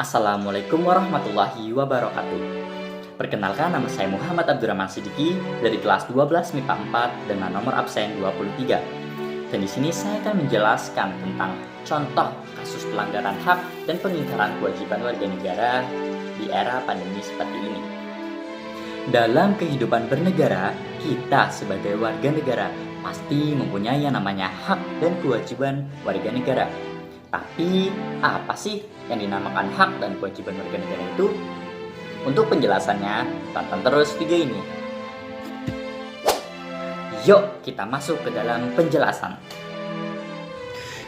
Assalamualaikum warahmatullahi wabarakatuh. Perkenalkan, nama saya Muhammad Abdurrahman Siddiqi dari kelas 12 MIPA 4 dengan nomor absen 23. Dan di sini saya akan menjelaskan tentang contoh kasus pelanggaran hak dan pengingkaran kewajiban warga negara di era pandemi seperti ini. Dalam kehidupan bernegara, kita sebagai warga negara pasti mempunyai yang namanya hak dan kewajiban warga negara. Tapi, apa sih yang dinamakan hak dan kewajiban warga negara itu? Untuk penjelasannya, tonton terus video ini. Yuk, kita masuk ke dalam penjelasan.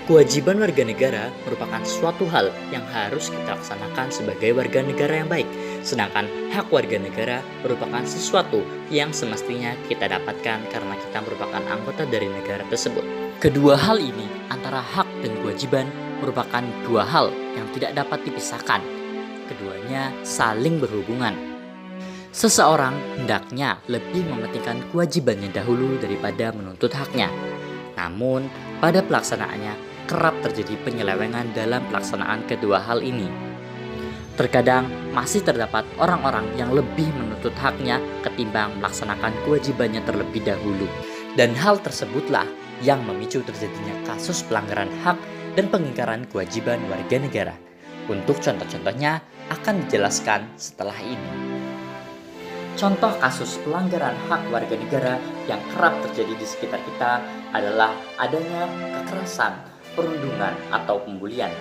Kewajiban warga negara merupakan suatu hal yang harus kita laksanakan sebagai warga negara yang baik. Sedangkan hak warga negara merupakan sesuatu yang semestinya kita dapatkan karena kita merupakan anggota dari negara tersebut. Kedua hal ini, antara hak dan kewajiban, merupakan dua hal yang tidak dapat dipisahkan. Keduanya saling berhubungan. Seseorang hendaknya lebih mementingkan kewajibannya dahulu daripada menuntut haknya. Namun, pada pelaksanaannya kerap terjadi penyelewengan dalam pelaksanaan kedua hal ini. Terkadang masih terdapat orang-orang yang lebih menuntut haknya ketimbang melaksanakan kewajibannya terlebih dahulu. Dan hal tersebutlah yang memicu terjadinya kasus pelanggaran hak dan pengingkaran kewajiban warga negara. Untuk contoh-contohnya akan dijelaskan setelah ini. Contoh kasus pelanggaran hak warga negara yang kerap terjadi di sekitar kita adalah adanya kekerasan, perundungan, atau pembulian.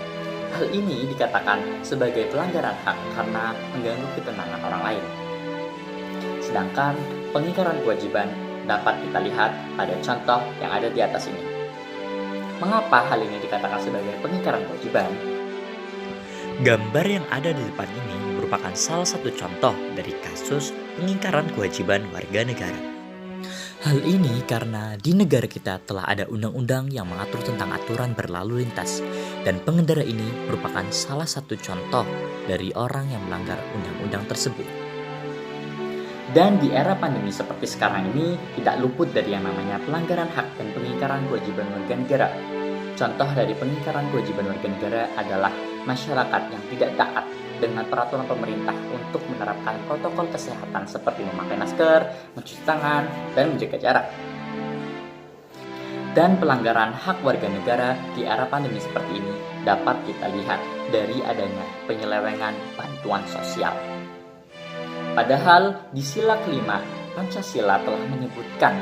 Hal ini dikatakan sebagai pelanggaran hak karena mengganggu ketenangan orang lain. Sedangkan pengingkaran kewajiban dapat kita lihat pada contoh yang ada di atas ini. Mengapa hal ini dikatakan sebagai pengingkaran kewajiban? Gambar yang ada di depan ini merupakan salah satu contoh dari kasus pengingkaran kewajiban warga negara. Hal ini karena di negara kita telah ada undang-undang yang mengatur tentang aturan berlalu lintas, dan pengendara ini merupakan salah satu contoh dari orang yang melanggar undang-undang tersebut. Dan di era pandemi seperti sekarang ini tidak luput dari yang namanya pelanggaran hak dan pengingkaran kewajiban warga negara. Contoh dari pengingkaran kewajiban warga negara adalah masyarakat yang tidak taat dengan peraturan pemerintah untuk menerapkan protokol kesehatan seperti memakai masker, mencuci tangan, dan menjaga jarak. Dan pelanggaran hak warga negara di era pandemi seperti ini dapat kita lihat dari adanya penyelewengan bantuan sosial. Padahal di sila kelima, Pancasila telah menyebutkan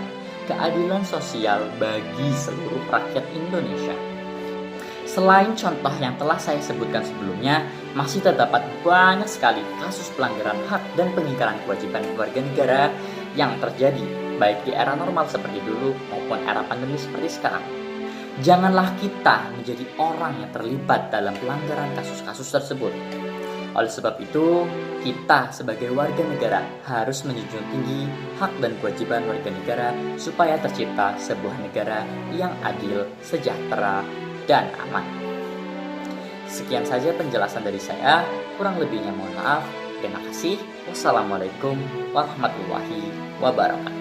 keadilan sosial bagi seluruh rakyat Indonesia. Selain contoh yang telah saya sebutkan sebelumnya, masih terdapat banyak sekali kasus pelanggaran hak dan pengingkaran kewajiban warga negara yang terjadi baik di era normal seperti dulu maupun era pandemi seperti sekarang. Janganlah kita menjadi orang yang terlibat dalam pelanggaran kasus-kasus tersebut. Oleh sebab itu, kita sebagai warga negara harus menjunjung tinggi hak dan kewajiban warga negara supaya tercipta sebuah negara yang adil, sejahtera, dan aman. Sekian saja penjelasan dari saya, kurang lebihnya mohon maaf. Terima kasih. Wassalamualaikum warahmatullahi wabarakatuh.